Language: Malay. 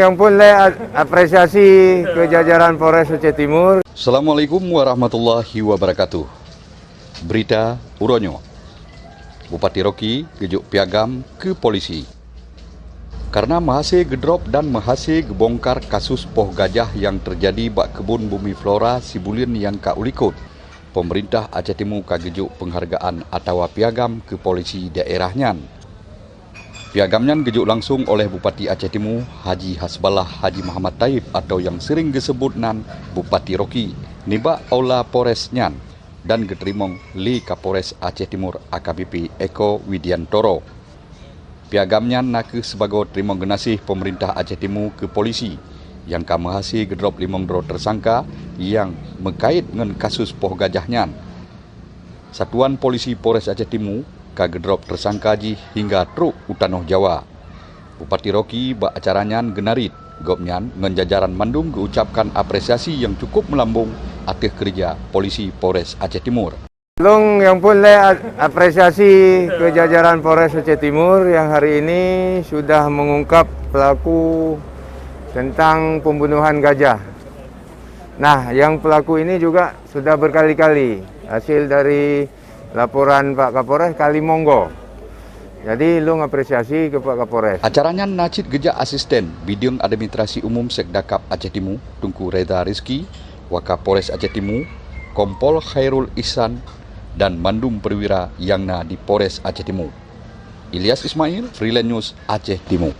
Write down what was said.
yang pun apresiasi ke jajaran Polres Aceh Timur. Assalamualaikum warahmatullahi wabarakatuh. Berita Uronyo. Bupati Roki gejuk piagam ke polisi. Karena mahasiswa gedrop dan mahasiswa gebongkar kasus poh gajah yang terjadi bak kebun bumi flora Sibulin yang kaulikut, pemerintah Aceh Timur kagejuk penghargaan atau piagam ke polisi daerahnya. Piagamnya gejuk langsung oleh Bupati Aceh Timur Haji Hasballah Haji Muhammad Taib atau yang sering disebut nan Bupati Roki nibak Aula Polresnya dan geterimong Li Kapolres Aceh Timur AKBP Eko Widiantoro. Piagamnya nak sebagai terima genasih pemerintah Aceh Timur ke polisi yang kamahasi gedrop 5 tersangka yang mengkait dengan kasus poh gajahnya. Satuan Polisi Polres Aceh Timur kagedrop tersangka ji hingga truk utanoh Jawa. Bupati Roki bak acaranya genarit gopnyan ngan jajaran mandum mengucapkan apresiasi yang cukup melambung atas kerja polisi Polres Aceh Timur. Long yang pun apresiasi ke jajaran Polres Aceh Timur yang hari ini sudah mengungkap pelaku tentang pembunuhan gajah. Nah, yang pelaku ini juga sudah berkali-kali hasil dari laporan Pak Kapolres Kalimonggo. Jadi lu ngapresiasi ke Pak Kapolres. Acaranya nacit geja asisten Bidang Administrasi Umum Sekdakap Aceh Timur Tunku Reza Rizki, Wakapolres Aceh Timur, Kompol Khairul Ihsan dan mandum perwira yang di Polres Aceh Timur. Ilyas Ismail, Freelance News Aceh Timur.